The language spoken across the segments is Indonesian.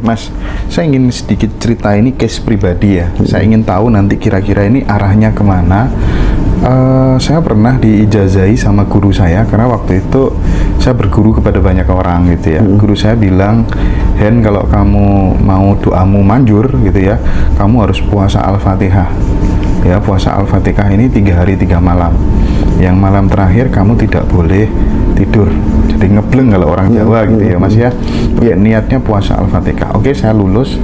Mas, saya ingin sedikit cerita ini case pribadi ya. Saya ingin tahu nanti kira-kira ini arahnya kemana. Saya pernah diijazahi sama guru saya karena waktu itu saya berguru kepada banyak orang gitu ya. Guru saya bilang, Hen, kalau kamu mau doamu manjur gitu ya, kamu harus puasa Al-Fatihah. Ya, puasa Al-Fatihah ini 3 hari 3 malam. Yang malam terakhir kamu tidak boleh tidur. Jadi ngebleng kalau orang Jawa gitu ya Mas ya. Ya, niatnya puasa Al-Fatihah. Oke, saya lulus.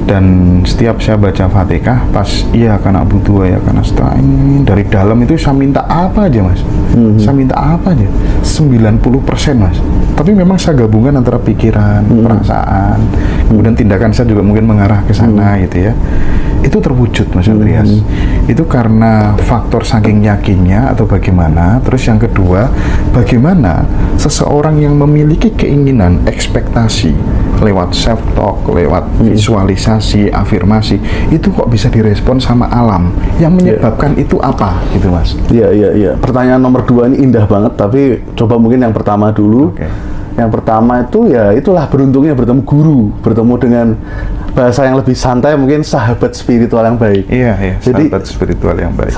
Dan setiap saya baca Fatihah, pas iya karena butuh ya karena stain dari dalam itu saya minta apa aja Mas. Saya minta apa aja 90% Mas. Tapi memang saya gabungan antara pikiran, perasaan, kemudian tindakan saya juga mungkin mengarah ke sana gitu ya. Itu terwujud Mas Andreas. Itu karena faktor saking yakinnya atau bagaimana. Terus yang kedua, bagaimana seseorang yang memiliki keinginan, ekspektasi lewat self talk, lewat visualisasi, afirmasi, itu kok bisa direspon sama alam. Yang menyebabkan itu apa gitu Mas? Iya. Pertanyaan nomor 2 ini indah banget, tapi coba mungkin yang pertama dulu. Yang pertama itu ya itulah beruntungnya bertemu guru, bertemu dengan bahasa yang lebih santai mungkin sahabat spiritual yang baik. Iya. Jadi, sahabat spiritual yang baik.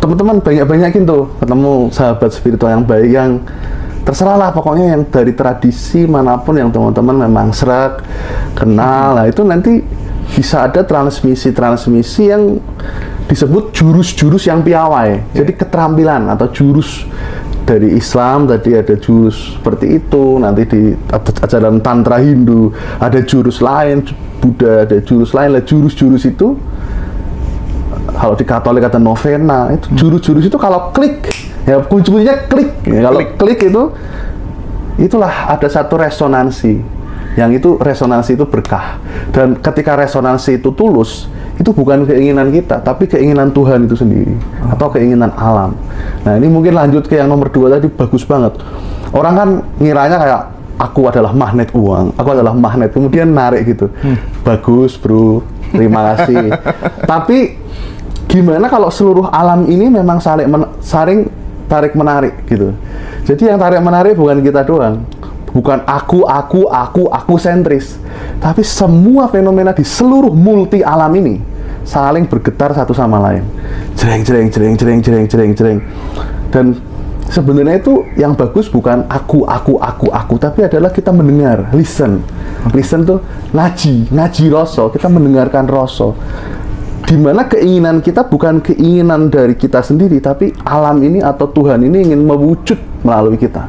Teman-teman banyakin tuh ketemu sahabat spiritual yang baik yang terserah lah pokoknya yang dari tradisi manapun yang teman-teman memang serak kenal. Nah itu nanti bisa ada transmisi yang disebut jurus-jurus yang piawai. Jadi keterampilan atau jurus dari Islam tadi ada jurus seperti itu, nanti di ajaran Tantra Hindu ada jurus lain, Buddha ada jurus lain. Lah jurus-jurus itu kalau di Katolik ada novena, itu jurus-jurus itu kalau klik ya kuncinya klik. Kalau klik itu itulah ada satu resonansi. Yang itu resonansi itu berkah. Dan ketika resonansi itu tulus, itu bukan keinginan kita, tapi keinginan Tuhan itu sendiri atau keinginan alam. Nah ini mungkin lanjut ke yang nomor 2 tadi, bagus banget. Orang kan ngiranya kayak aku adalah magnet uang, aku adalah magnet, kemudian narik gitu. Bagus bro, terima kasih. Tapi gimana kalau seluruh alam ini memang saling tarik menarik gitu. Jadi yang tarik menarik bukan kita doang. Bukan aku sentris, tapi semua fenomena di seluruh multi alam ini saling bergetar satu sama lain. Jreng. Dan sebenarnya itu yang bagus bukan aku, tapi adalah kita mendengar, listen. Listen tuh ngaji rasa, kita mendengarkan rasa. Dimana keinginan kita bukan keinginan dari kita sendiri, tapi alam ini atau Tuhan ini ingin mewujud melalui kita.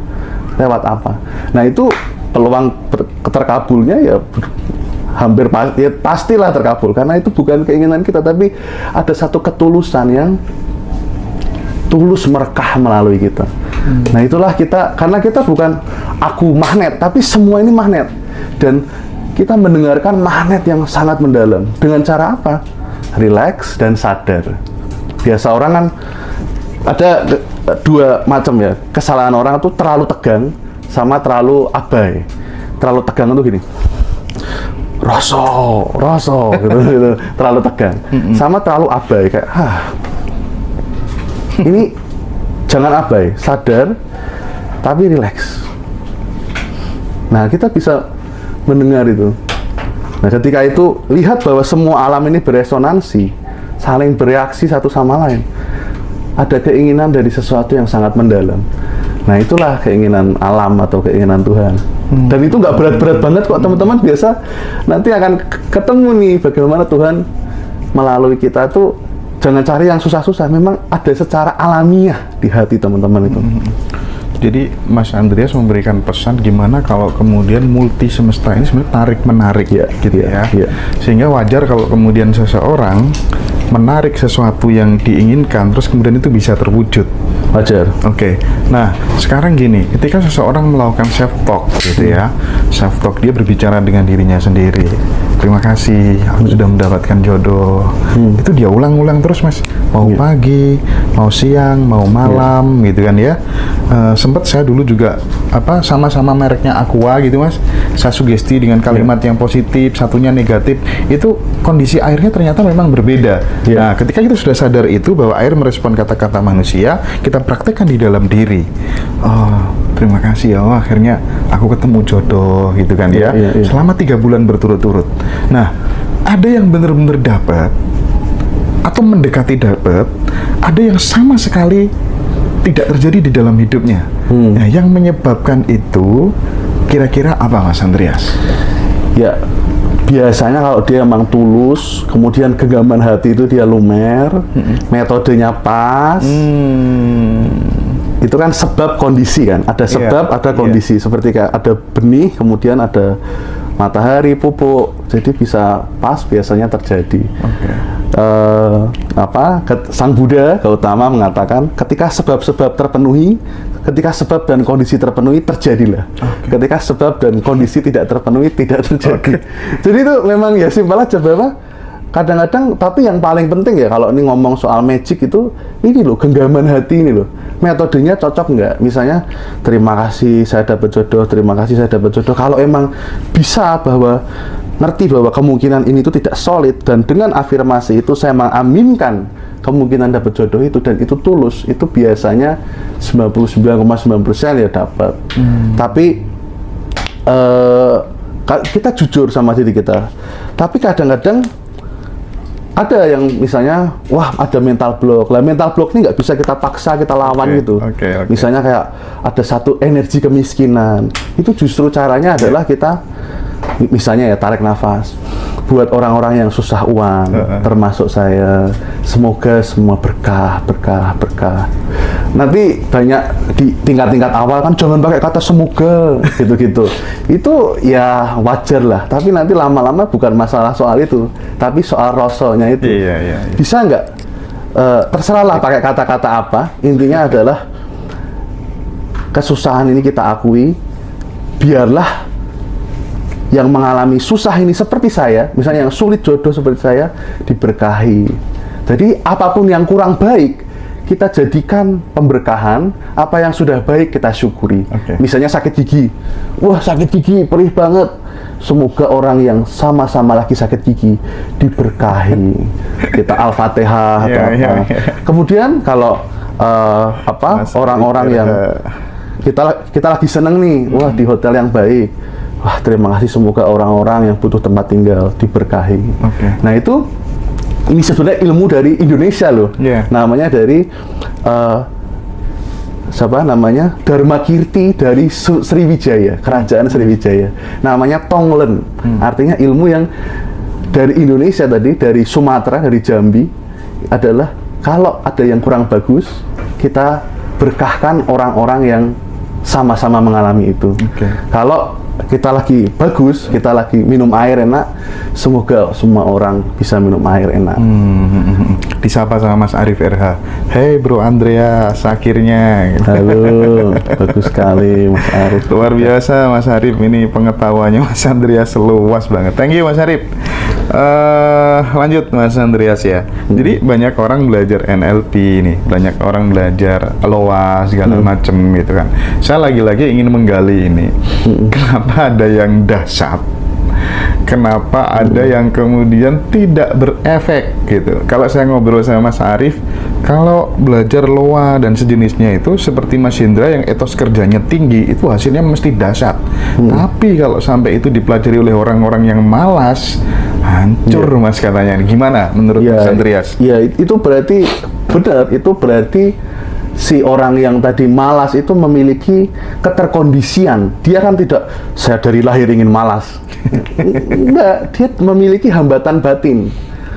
Lewat apa? Nah itu peluang terkabulnya ya hampir pastilah terkabul karena itu bukan keinginan kita, tapi ada satu ketulusan yang tulus merekah melalui kita. Nah itulah kita, karena kita bukan aku magnet, tapi semua ini magnet, dan kita mendengarkan magnet yang sangat mendalam. Dengan cara apa? Relax dan sadar. Biasa orang kan ada 2 macam ya, kesalahan orang itu terlalu tegang sama terlalu abai. Terlalu tegang itu gini, rasa gitu, terlalu tegang. Sama terlalu abai kayak ini jangan abai, sadar tapi relax. Nah kita bisa mendengar itu. Nah ketika itu lihat bahwa semua alam ini beresonansi, saling bereaksi satu sama lain. Ada keinginan dari sesuatu yang sangat mendalam. Nah itulah keinginan alam atau keinginan Tuhan. Dan itu nggak berat-berat banget kok teman-teman. Biasa nanti akan ketemu nih bagaimana Tuhan melalui kita tuh. Jangan cari yang susah-susah. Memang ada secara alamiah di hati teman-teman itu. Jadi Mas Andreas memberikan pesan gimana kalau kemudian multi semesta ini sebenarnya tarik-menarik gitu ya. Sehingga wajar kalau kemudian seseorang menarik sesuatu yang diinginkan terus kemudian itu bisa terwujud. Wajar. Oke. Nah, sekarang gini, ketika seseorang melakukan self talk gitu ya. Self talk, dia berbicara dengan dirinya sendiri. Terima kasih, aku sudah mendapatkan jodoh. Itu dia ulang-ulang terus Mas. Mau pagi, mau siang, mau malam gitu kan ya. Sempat saya dulu juga sama-sama mereknya Aqua gitu Mas. Saya sugesti dengan kalimat yang positif, satunya negatif. Itu kondisi airnya ternyata memang berbeda. Nah, ketika kita sudah sadar itu bahwa air merespon kata-kata manusia, kita praktekkan di dalam diri. terima kasih ya Allah, akhirnya aku ketemu jodoh gitu kan ya. Selama 3 bulan berturut-turut. Nah, ada yang benar-benar dapat atau mendekati dapat, ada yang sama sekali tidak terjadi di dalam hidupnya. Nah, yang menyebabkan itu kira-kira apa, Mas Andreas? Ya, biasanya kalau dia emang tulus, kemudian genggaman hati itu dia lumer, metodenya pas, itu kan sebab kondisi kan, ada sebab, ada kondisi, seperti kayak ada benih, kemudian ada matahari, pupuk, jadi bisa pas biasanya terjadi. Sang Buddha Gautama mengatakan ketika sebab-sebab terpenuhi, ketika sebab dan kondisi terpenuhi, terjadilah. Ketika sebab dan kondisi tidak terpenuhi, tidak terjadi. Jadi itu memang ya simpel aja bahwa kadang-kadang, tapi yang paling penting ya kalau ini ngomong soal magic itu, ini loh, genggaman hati ini loh. Metodenya cocok nggak? Misalnya, terima kasih saya dapat jodoh, terima kasih saya dapat jodoh. Kalau emang bisa bahwa ngerti bahwa kemungkinan ini itu tidak solid, dan dengan afirmasi itu saya mengaminkan kemungkinan dapat jodoh itu, dan itu tulus, itu biasanya 99,9% ya dapat. Tapi kita jujur sama diri kita. Tapi kadang-kadang ada yang misalnya, wah ada mental block. Lah mental block ini nggak bisa kita paksa, kita lawan gitu. Misalnya kayak ada satu energi kemiskinan. Itu justru caranya adalah kita, misalnya ya tarik nafas. Buat orang-orang yang susah uang, termasuk saya, semoga semua berkah, berkah, berkah. Nanti banyak di tingkat-tingkat awal kan jangan pakai kata semoga, gitu-gitu. Itu ya wajar lah, tapi nanti lama-lama bukan masalah soal itu, tapi soal rasanya itu. Bisa nggak? Terserahlah pakai kata-kata apa, intinya adalah kesusahan ini kita akui, biarlah yang mengalami susah ini seperti saya, misalnya yang sulit jodoh seperti saya, diberkahi. Jadi apapun yang kurang baik, kita jadikan pemberkahan. Apa yang sudah baik kita syukuri. Misalnya sakit gigi, wah sakit gigi perih banget, semoga orang yang sama-sama lagi sakit gigi diberkahi. Kita Al-Fatihah atau apa. Kemudian kalau orang-orang yang kita lagi seneng nih, wah di hotel yang baik, wah terima kasih, semoga orang-orang yang butuh tempat tinggal diberkahi. Nah itu, ini sebenarnya ilmu dari Indonesia loh. Namanya dari siapa namanya, Dharmakirti dari Sriwijaya, kerajaan Sriwijaya. Namanya Tonglen, artinya ilmu yang dari Indonesia tadi, dari Sumatera, dari Jambi, adalah kalau ada yang kurang bagus, kita berkahkan orang-orang yang sama-sama mengalami itu. Kalau kita lagi bagus, kita lagi minum air enak, semoga semua orang bisa minum air enak. Disapa sama Mas Arif RH. Hey Bro Andreas, akhirnya. Halo, bagus sekali Mas Arif. Luar biasa Mas Arif, ini pengetahuannya Mas Andreas luas banget. Thank you Mas Arif. Lanjut Mas Andreas ya. Jadi banyak orang belajar NLP nih, banyak orang belajar LOA segala macem gitu kan. Saya lagi-lagi ingin menggali ini. Kenapa ada yang dahsyat? Kenapa ada yang kemudian tidak berefek gitu? Kalau saya ngobrol sama Mas Arif, kalau belajar LOA dan sejenisnya itu seperti Mas Hendra yang etos kerjanya tinggi, itu hasilnya mesti dahsyat. Tapi kalau sampai itu dipelajari oleh orang-orang yang malas, hancur Mas katanya. Gimana menurut Mas Andreas? Ya itu berarti benar, itu berarti si orang yang tadi malas itu memiliki keterkondisian. Dia kan tidak, saya dari lahir ingin malas. Enggak, dia memiliki hambatan batin.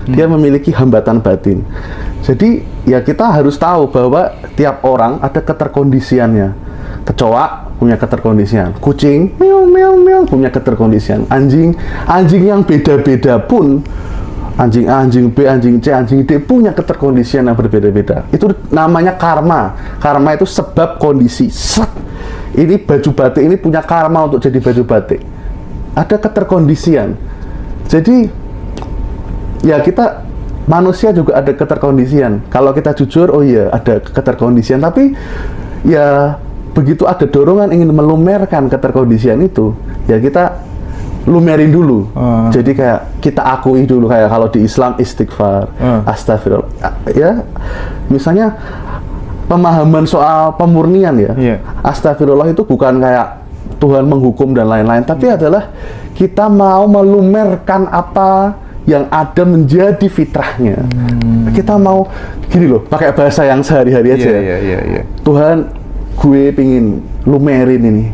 Dia memiliki hambatan batin. Jadi ya kita harus tahu bahwa tiap orang ada keterkondisiannya. Kecoa punya keterkondisian, kucing meow meow meow punya keterkondisian, anjing yang beda-beda pun, anjing A, anjing B, anjing C, anjing D punya keterkondisian yang berbeda-beda. Itu namanya karma. Karma itu sebab kondisi. Ini baju batik ini punya karma untuk jadi baju batik. Ada keterkondisian. Jadi ya kita manusia juga ada keterkondisian. Kalau kita jujur, oh iya ada keterkondisian. Tapi ya begitu ada dorongan ingin melumerkan keterkondisian itu, ya kita lumerin dulu. Jadi kayak kita akui dulu, kayak kalau di Islam istighfar, astagfirullah. Ya, misalnya pemahaman soal pemurnian ya. Iya. Astagfirullah itu bukan kayak Tuhan menghukum dan lain-lain, tapi adalah kita mau melumerkan apa yang ada menjadi fitrahnya. Kita mau gini loh, pakai bahasa yang sehari-hari aja. Iya. Tuhan, gue pingin lumerin ini.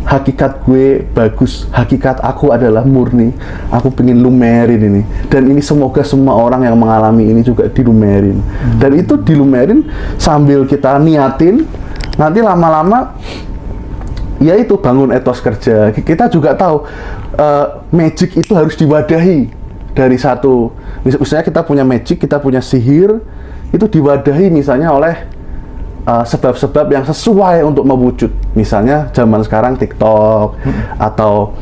Hakikat gue bagus, hakikat aku adalah murni. Aku pengen lumerin ini. Dan ini semoga semua orang yang mengalami ini juga dilumerin. Dan itu dilumerin sambil kita niatin, nanti lama-lama ya itu bangun etos kerja. Kita juga tahu magic itu harus diwadahi dari satu. Misalnya kita punya magic, kita punya sihir, itu diwadahi misalnya oleh sebab-sebab yang sesuai untuk mewujud. Misalnya zaman sekarang TikTok atau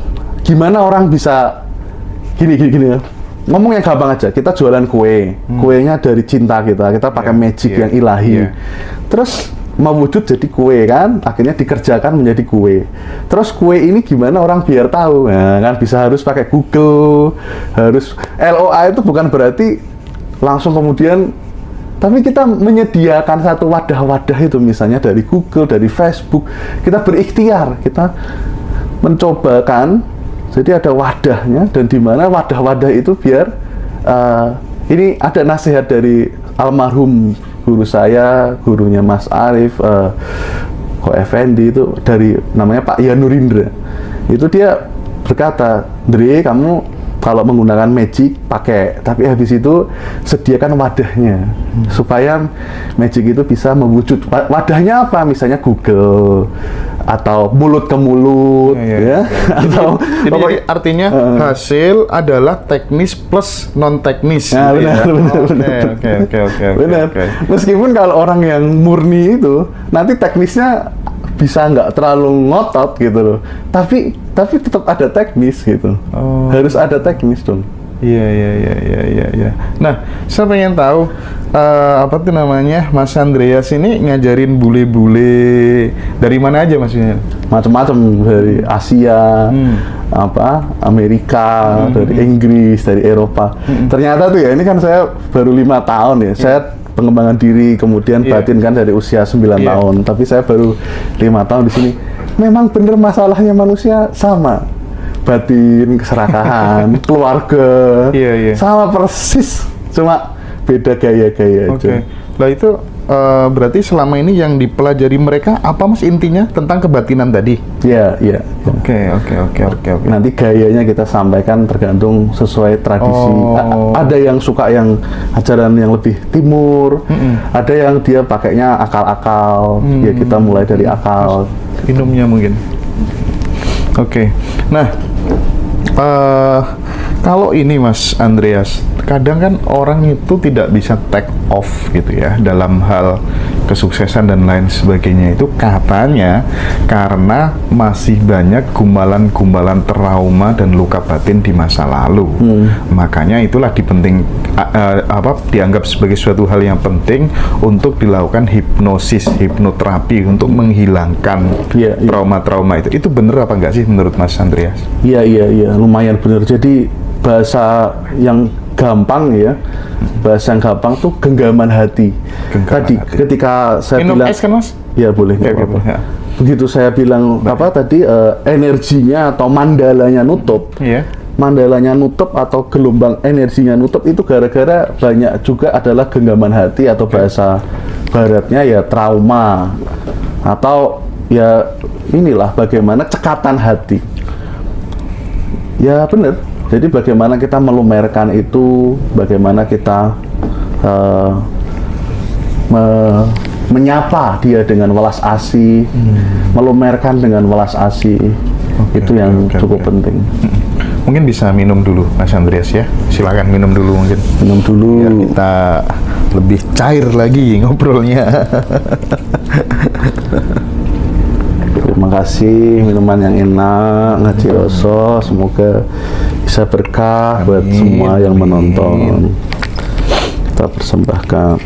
gimana orang bisa gini ya. Ngomong yang gampang aja, kita jualan kue. Kuenya dari cinta kita pakai magic yang ilahi. Terus mewujud jadi kue kan, akhirnya dikerjakan menjadi kue. Terus kue ini gimana orang biar tahu? Nah, kan bisa harus pakai Google, harus LOA itu bukan berarti langsung kemudian, tapi kita menyediakan satu wadah-wadah itu misalnya dari Google, dari Facebook, kita berikhtiar, kita mencobakan, jadi ada wadahnya dan di mana wadah-wadah itu biar ini ada nasihat dari almarhum guru saya, gurunya Mas Arif, Ko Effendi itu dari namanya Pak Yanurindra. Itu dia berkata, Dre, kamu kalau menggunakan magic pakai, tapi habis itu sediakan wadahnya supaya magic itu bisa mewujud. Wadahnya apa? Misalnya Google atau mulut ke mulut, ya. Atau jadi artinya hasil adalah teknis plus non teknis. Nah, benar. Oke. Meskipun kalau orang yang murni itu nanti teknisnya bisa nggak terlalu ngotot gitu loh, tapi tetap ada teknis gitu. Harus ada teknis dong. Iya. Nah, saya pengen tahu apa tuh namanya, Mas Andreas ini ngajarin bule-bule dari mana aja maksudnya? Macam-macam, dari Asia, Amerika, dari Inggris, dari Eropa. Ternyata tuh ya, ini kan saya baru 5 tahun ya. Saya pengembangan diri, kemudian batin kan dari usia 9 tahun, tapi saya baru 5 tahun di sini. Memang bener masalahnya manusia sama, batin, keserakahan, keluarga, sama persis, cuma beda gaya-gaya aja. Lah itu berarti selama ini yang dipelajari mereka apa Mas intinya tentang kebatinan tadi? Iya. Oke. Nanti gayanya kita sampaikan tergantung sesuai tradisi. Ada yang suka yang ajaran yang lebih timur, ada yang dia pakainya akal-akal. Ya kita mulai dari akal. Minumnya mungkin. Oke. Nah, kalau ini Mas Andreas, kadang kan orang itu tidak bisa take off gitu ya dalam hal kesuksesan dan lain sebagainya, itu katanya karena masih banyak gumbalan-gumbalan trauma dan luka batin di masa lalu. Makanya itulah dianggap sebagai suatu hal yang penting untuk dilakukan hipnoterapi untuk menghilangkan trauma-trauma itu. Itu bener apa enggak sih menurut Mas Andreas? Iya, lumayan bener. Jadi bahasa yang gampang ya, bahasa yang gampang tuh genggaman hati. Ketika saya minum bilang es kan Mas? Ya boleh, nggak apa-apa. Begitu saya bilang energinya atau mandalanya nutup, mandalanya nutup atau gelombang energinya nutup, itu gara-gara banyak juga adalah genggaman hati atau bahasa baratnya ya trauma, atau ya inilah bagaimana cekatan hati. Ya benar. Jadi bagaimana kita melumerkan itu, bagaimana kita menyapa dia dengan welas asih, melumerkan dengan welas asih. Itu yang cukup penting. Mungkin bisa minum dulu Mas Andreas ya. Silakan minum dulu mungkin. Minum dulu. Biar kita lebih cair lagi ngobrolnya. Terima kasih, minuman yang enak, ngaji rasa, semoga bisa berkah buat semua yang menonton. Kita persembahkan.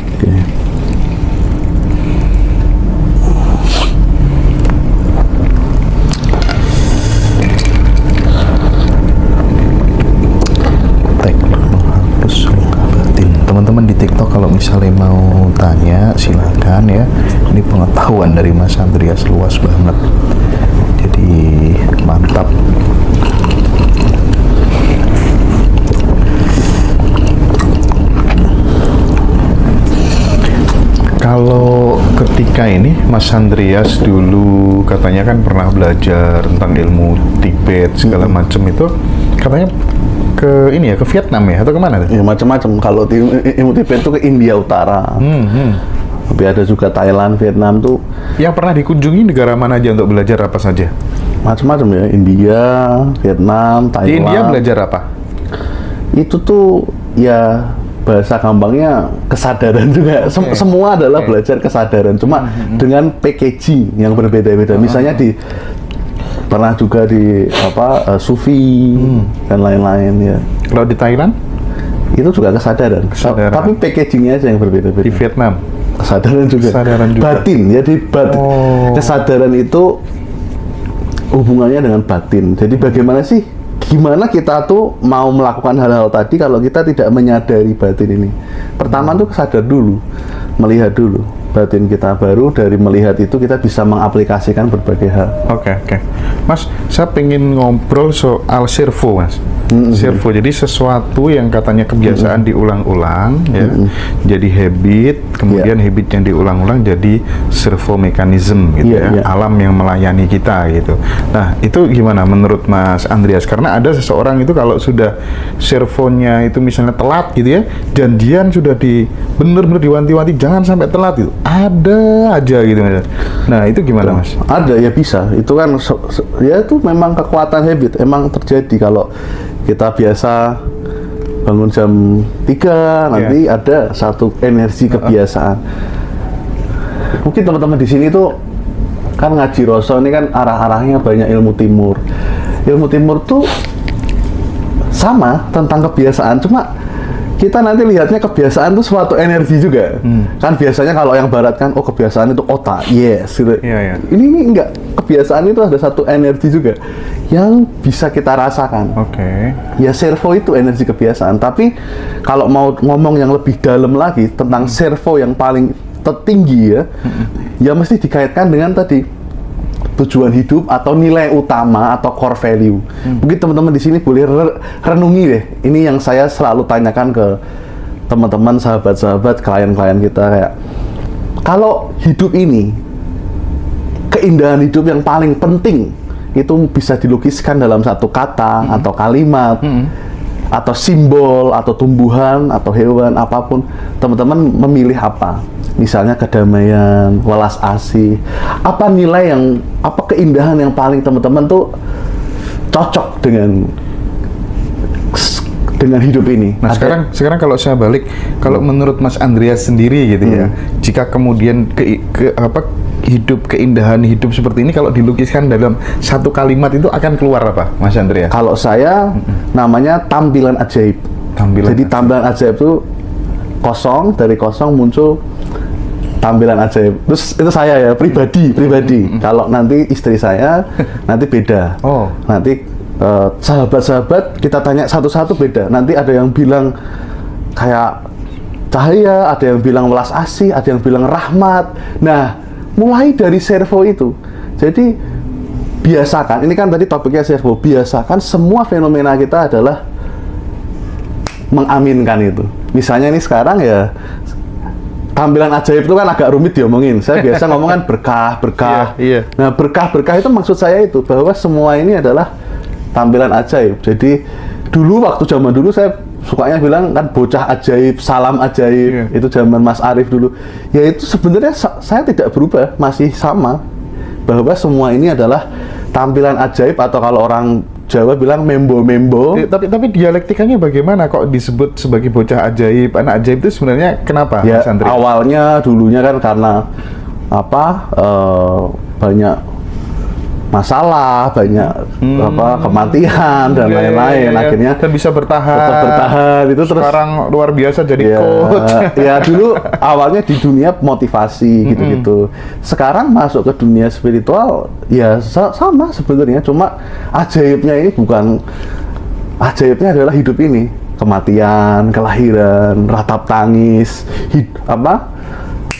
teman-teman di TikTok kalau misalnya mau tanya silakan ya. Ini pengetahuan dari Mas Andreas luas banget. Jadi mantap. Kalau ketika ini Mas Andreas dulu katanya kan pernah belajar tentang ilmu Tibet segala macam itu, katanya ke ini ya, ke Vietnam ya atau kemana tuh? Ya macam-macam. Kalau ilmu Tibet itu ke India Utara. Tapi ada juga Thailand, Vietnam tuh. Yang pernah dikunjungi negara mana aja untuk belajar apa saja? Macam-macam ya, India, Vietnam, Thailand. Di India belajar apa? Itu tuh ya bahasa gampangnya kesadaran juga. Semua adalah belajar kesadaran, cuma dengan packaging yang berbeda-beda. Misalnya pernah juga di Sufi dan lain-lain ya. Kalau di Thailand? Itu juga kesadaran. Tapi packagingnya aja yang berbeda-beda. Di Vietnam? Kesadaran juga. Batin, jadi kesadaran itu hubungannya dengan batin. Jadi bagaimana sih, gimana kita tuh mau melakukan hal-hal tadi kalau kita tidak menyadari batin ini. Pertama tuh sadar dulu, melihat dulu batin kita, baru dari melihat itu kita bisa mengaplikasikan berbagai hal. Oke. Mas, saya pengen ngobrol soal servo, Mas. Servo, jadi sesuatu yang katanya kebiasaan diulang-ulang, ya, jadi habit, kemudian habit yang diulang-ulang jadi servo mekanisme, gitu alam yang melayani kita, gitu. Nah, itu gimana menurut Mas Andreas? Karena ada seseorang itu kalau sudah servonya itu misalnya telat, gitu ya, janjian sudah bener-bener diwanti-wanti jangan sampai telat, itu ada aja, gitu, Mas. Nah, itu gimana, Mas? Ada ya, bisa. Itu kan ya itu memang kekuatan habit, emang terjadi kalau kita biasa bangun jam 3, nanti ada satu energi kebiasaan. Mungkin teman-teman di sini tuh kan ngaji Roso ini kan arah-arahnya banyak ilmu timur. Ilmu timur tuh sama tentang kebiasaan, cuma kita nanti lihatnya kebiasaan itu suatu energi juga. Kan biasanya kalau yang barat kan, oh kebiasaan itu otak, gitu. Ini enggak, kebiasaan itu ada satu energi juga yang bisa kita rasakan. Ya servo itu energi kebiasaan. Tapi kalau mau ngomong yang lebih dalam lagi tentang servo yang paling tertinggi ya mesti dikaitkan dengan tadi tujuan hidup atau nilai utama atau core value. Mungkin teman-teman di sini boleh renungi deh. Ini yang saya selalu tanyakan ke teman-teman, sahabat-sahabat, klien-klien kita, kayak kalau hidup ini, keindahan hidup yang paling penting itu bisa dilukiskan dalam satu kata atau kalimat atau simbol atau tumbuhan atau hewan apapun, teman-teman memilih apa? Misalnya kedamaian, welas asih, apa nilai apa keindahan yang paling teman-teman tuh cocok dengan hidup ini. Nah, sekarang kalau saya balik, kalau menurut Mas Andreas sendiri gitu ya, jika kemudian hidup, keindahan hidup seperti ini kalau dilukiskan dalam satu kalimat itu akan keluar apa, Mas Andreas? Kalau saya namanya tampilan ajaib. Jadi tampilan ajaib itu kosong, dari kosong muncul tampilan ajaib. Terus itu saya ya, pribadi. Kalau nanti istri saya nanti beda. Nanti sahabat-sahabat kita tanya satu-satu beda. Nanti ada yang bilang kayak cahaya, ada yang bilang welas asih, ada yang bilang rahmat. Nah, mulai dari servo itu. Jadi biasakan, ini kan tadi topiknya servo, biasakan semua fenomena kita adalah mengaminkan itu. Misalnya ini sekarang ya tampilan ajaib itu kan agak rumit diomongin. Saya biasa ngomong kan berkah. Nah, berkah itu maksud saya itu bahwa semua ini adalah tampilan ajaib. Jadi dulu waktu zaman dulu saya sukanya bilang kan bocah ajaib, salam ajaib. Itu zaman Mas Arief dulu. Ya itu sebenarnya saya tidak berubah, masih sama. Bahwa semua ini adalah tampilan ajaib, atau kalau orang Jawa bilang membo-membo. Tapi dialektikanya bagaimana kok disebut sebagai bocah ajaib, anak ajaib itu sebenarnya kenapa, ya, Mas Andreas? Awalnya dulunya kan karena banyak masalah, banyak kematian dan lain-lain, akhirnya dan bisa bertahan. Tetap bertahan itu terus. Sekarang luar biasa jadi coach. Ya dulu awalnya di dunia motivasi gitu-gitu. Sekarang masuk ke dunia spiritual, ya sama sebenarnya. Cuma ajaibnya ini ajaibnya adalah hidup ini. kematian, kelahiran, ratap tangis,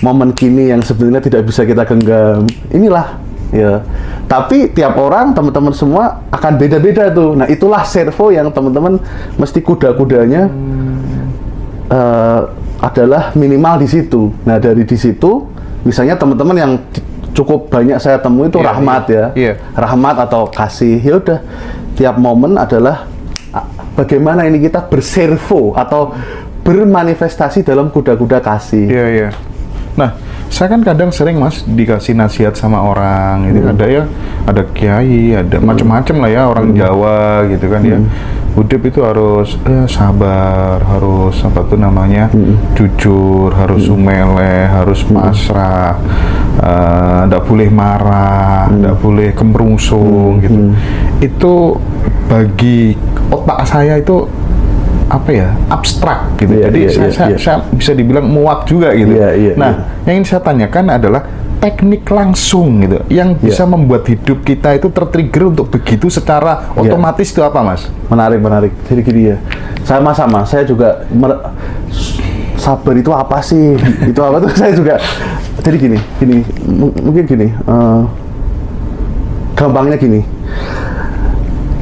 momen kini yang sebenarnya tidak bisa kita genggam. Inilah ya. Tapi tiap orang, teman-teman semua akan beda-beda tuh. Nah, itulah servo yang teman-teman mesti kuda-kudanya adalah minimal di situ. Nah, dari di situ misalnya teman-teman yang cukup banyak saya temui itu rahmat ya. Rahmat atau kasih. Ya udah, tiap momen adalah bagaimana ini kita berservo atau bermanifestasi dalam kuda-kuda kasih. Iya. Nah, saya kan kadang sering Mas dikasih nasihat sama orang, itu ada kiai, ada macam-macam lah ya orang Jawa gitu kan ya. Hidup itu harus sabar, harus jujur, harus sumele, harus pasrah, nggak boleh marah, nggak boleh kemerungsung gitu. Itu bagi otak saya itu abstrak gitu. Jadi saya bisa dibilang muak juga gitu. Nah, yang ingin saya tanyakan adalah teknik langsung gitu yang bisa membuat hidup kita itu tertrigger untuk begitu secara otomatis itu apa, Mas? Menarik. Jadi gini ya, sama-sama saya juga sabar itu apa sih? Itu apa tuh saya juga. Jadi gini, mungkin gini, gampangnya gini.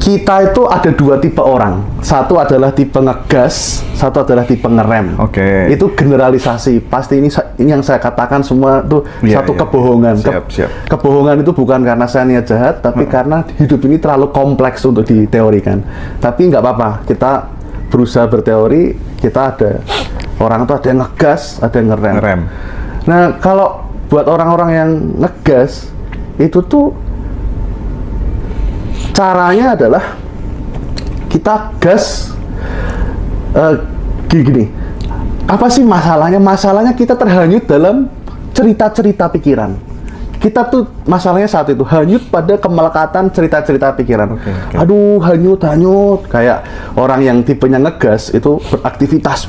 Kita itu ada dua tipe orang. Satu adalah tipe ngegas, satu adalah tipe ngerem. Itu generalisasi. Pasti ini yang saya katakan semua itu kebohongan. Siap. Kebohongan itu bukan karena saya niat jahat, tapi karena hidup ini terlalu kompleks untuk diteorikan. Tapi nggak apa-apa. Kita berusaha berteori. Kita ada orang itu ada yang ngegas, ada yang ngerem. Nah, kalau buat orang-orang yang ngegas itu tuh caranya adalah kita gas gini. Apa sih masalahnya? Masalahnya kita terhanyut dalam cerita-cerita pikiran. Kita tuh masalahnya saat itu hanyut pada kemelekatan cerita-cerita pikiran. Aduh, hanyut. Kayak orang yang tipenya ngegas itu beraktivitas,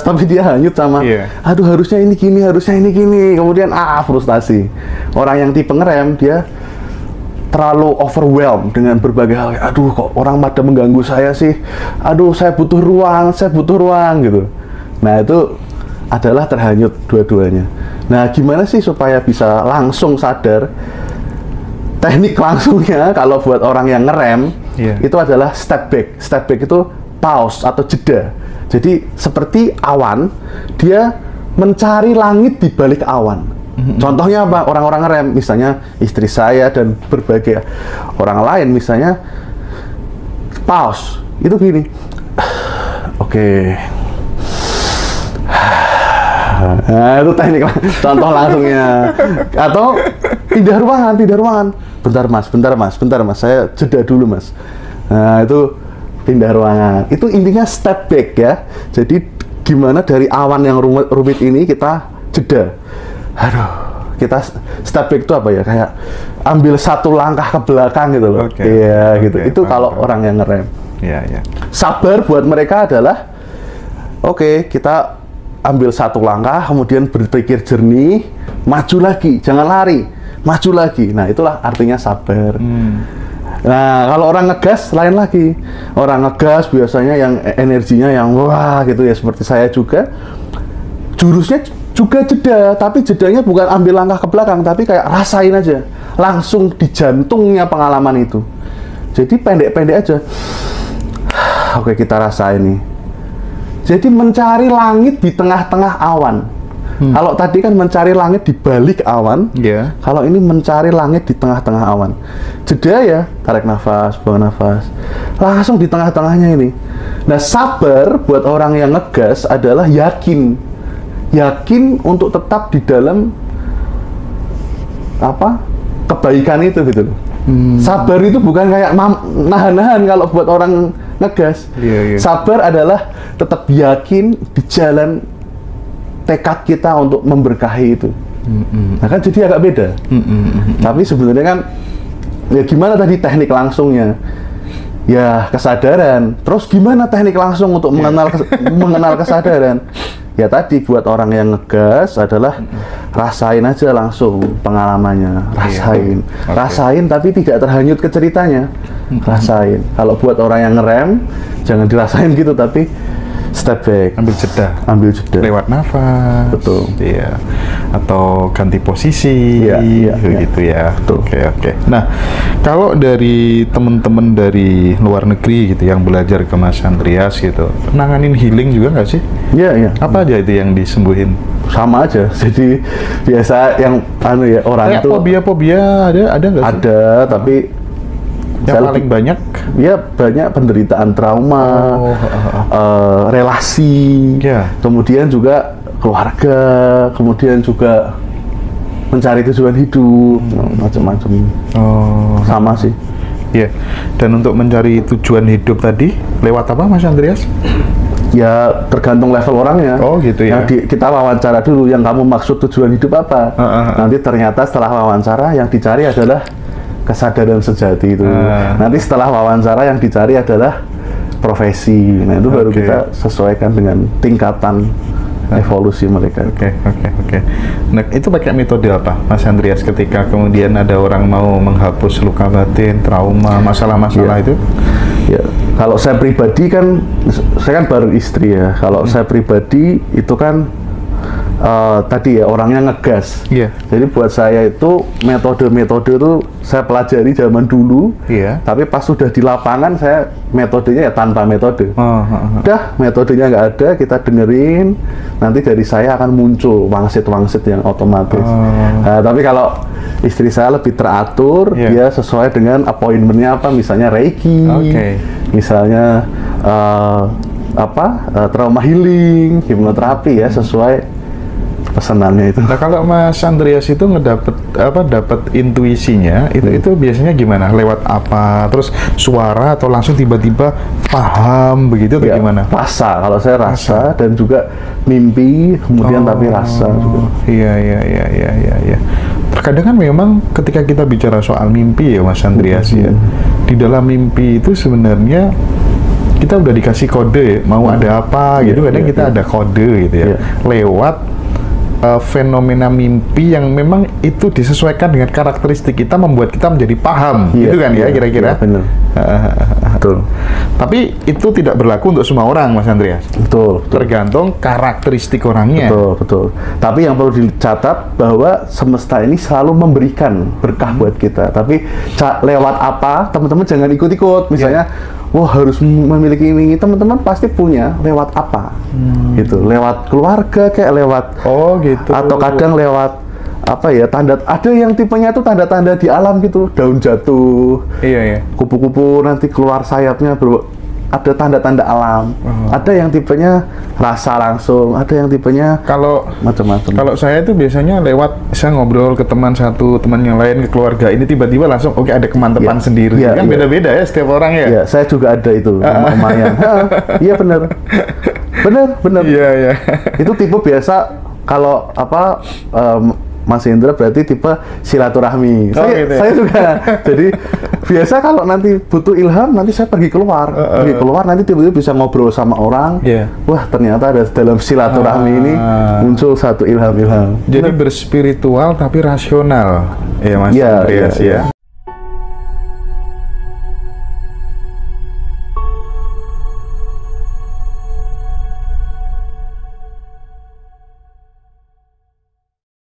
tapi dia hanyut sama aduh harusnya ini gini. Kemudian frustasi. Orang yang tipe ngerem dia terlalu overwhelmed dengan berbagai hal. Aduh, kok orang pada mengganggu saya sih. Aduh, saya butuh ruang gitu. Nah, itu adalah terhanyut dua-duanya. Nah, gimana sih supaya bisa langsung sadar? Teknik langsungnya kalau buat orang yang ngerem itu adalah step back. Step back itu pause atau jeda. Jadi seperti awan, dia mencari langit di balik awan. Contohnya apa? Orang-orang ngerem, misalnya istri saya dan berbagai orang lain, misalnya pause, itu gini. Nah, itu teknik contoh langsungnya. Atau pindah ruangan. Bentar mas, saya jeda dulu mas. Nah, itu pindah ruangan. Itu intinya step back ya. Jadi gimana dari awan yang rumit ini kita jeda. Aduh, kita step back itu apa ya? Kayak ambil satu langkah ke belakang gitu loh. Gitu. Itu kalau orang yang ngerem. Sabar buat mereka adalah kita ambil satu langkah, kemudian berpikir jernih, maju lagi, jangan lari, maju lagi. Nah, itulah artinya sabar. Nah, kalau orang ngegas lain lagi. Orang ngegas biasanya yang energinya yang wah gitu ya, seperti saya juga. Jurusnya juga jeda, tapi jedanya bukan ambil langkah ke belakang, tapi kayak rasain aja, langsung di jantungnya pengalaman itu. Jadi pendek-pendek aja. Kita rasain nih. Jadi mencari langit di tengah-tengah awan. Kalau tadi kan mencari langit di balik awan, kalau ini mencari langit di tengah-tengah awan. Jeda ya, tarik nafas, buang nafas, langsung di tengah-tengahnya ini. Nah, sabar buat orang yang ngegas adalah yakin untuk tetap di dalam kebaikan itu gitu loh. Sabar itu bukan kayak nahan-nahan kalau buat orang ngegas. Sabar adalah tetap yakin di jalan tekad kita untuk memberkahi itu. Nah, kan jadi agak beda. Tapi sebenarnya kan ya gimana tadi teknik langsungnya? Ya kesadaran. Terus gimana teknik langsung untuk mengenal kesadaran? Ya tadi buat orang yang ngegas adalah rasain aja langsung pengalamannya, rasain tapi tidak terhanyut ke ceritanya, rasain. Kalau buat orang yang ngerem jangan dirasain gitu, tapi step back, ambil jeda, lewat nafas, betul, iya, atau ganti posisi, gitu ya, betul. Oke. Nah, kalau dari teman-teman dari luar negeri gitu yang belajar ke Mas Andreas gitu, nanganin healing juga nggak sih? Iya. Apa aja itu yang disembuhin? Sama aja, jadi biasa yang orang itu fobia ada nggak sih? Ada, tapi yang paling banyak ya banyak penderitaan trauma, relasi, kemudian juga keluarga, kemudian juga mencari tujuan hidup, macam-macam. Sama sih. Iya. Dan untuk mencari tujuan hidup tadi lewat apa, Mas Andreas? Ya tergantung level orangnya. Oh gitu ya. Kita wawancara dulu, yang kamu maksud tujuan hidup apa? Nanti ternyata setelah wawancara yang dicari adalah kesadaran sejati itu. Nanti setelah wawancara yang dicari adalah profesi. Nah itu baru kita sesuaikan dengan tingkatan evolusi mereka. Oke. Nah itu pakai metode apa, Mas Andreas, ketika kemudian ada orang mau menghapus luka batin, trauma, masalah-masalah itu? Ya, kalau saya pribadi kan, saya kan baru istri ya. Kalau saya pribadi itu kan tadi ya orangnya ngegas. Jadi buat saya itu metode-metode itu saya pelajari zaman dulu. Tapi pas sudah di lapangan saya metodenya ya tanpa metode. Udah metodenya nggak ada, kita dengerin. Nanti dari saya akan muncul wangsit-wangsit yang otomatis. Nah, tapi kalau istri saya lebih teratur, dia sesuai dengan appointmentnya apa, misalnya Reiki, misalnya trauma healing, hipnoterapi ya, sesuai pesanannya itu. Nah kalau Mas Andreas itu dapat intuisinya itu biasanya gimana? Lewat apa? Terus suara atau langsung tiba-tiba paham begitu atau gimana? Rasa. Kalau saya rasa dan juga mimpi, kemudian tapi rasa juga. Iya. Terkadang kan memang ketika kita bicara soal mimpi ya Mas Andreas ya, di dalam mimpi itu sebenarnya kita udah dikasih kode ya, mau ada apa gitu, kadang kita ada kode gitu ya, lewat fenomena mimpi yang memang itu disesuaikan dengan karakteristik kita, membuat kita menjadi paham, gitu kan ya kira-kira. Benar. Betul. Tapi itu tidak berlaku untuk semua orang, Mas Andreas. Betul. Tergantung karakteristik orangnya. Betul. Tapi yang perlu dicatat bahwa semesta ini selalu memberikan berkah buat kita. Tapi lewat apa, teman-teman jangan ikut-ikut. Misalnya, wah harus memiliki ini, teman-teman pasti punya lewat apa, gitu. Lewat keluarga kayak lewat, gitu. Atau kadang lewat apa ya, ada yang tipenya itu tanda-tanda di alam gitu, daun jatuh, kupu-kupu nanti keluar sayapnya, ada tanda-tanda alam. Ada yang tipenya rasa langsung, ada yang tipenya kalau macam-macam. Kalau saya itu biasanya lewat, saya ngobrol ke teman satu, teman yang lain, ke keluarga ini, tiba-tiba langsung ada kemantepan sendiri. Kan beda-beda ya setiap orang ya. Iya, saya juga ada itu, lumayan. Iya benar. Iya. Itu tipe biasa. Kalau Mas Indra berarti tipe silaturahmi. Saya juga. Jadi biasa kalau nanti butuh ilham, nanti saya pergi keluar, nanti tiba-tiba bisa ngobrol sama orang. Wah ternyata ada dalam silaturahmi ini muncul satu ilham. Jadi berspiritual tapi rasional, ya Mas Andreas ya.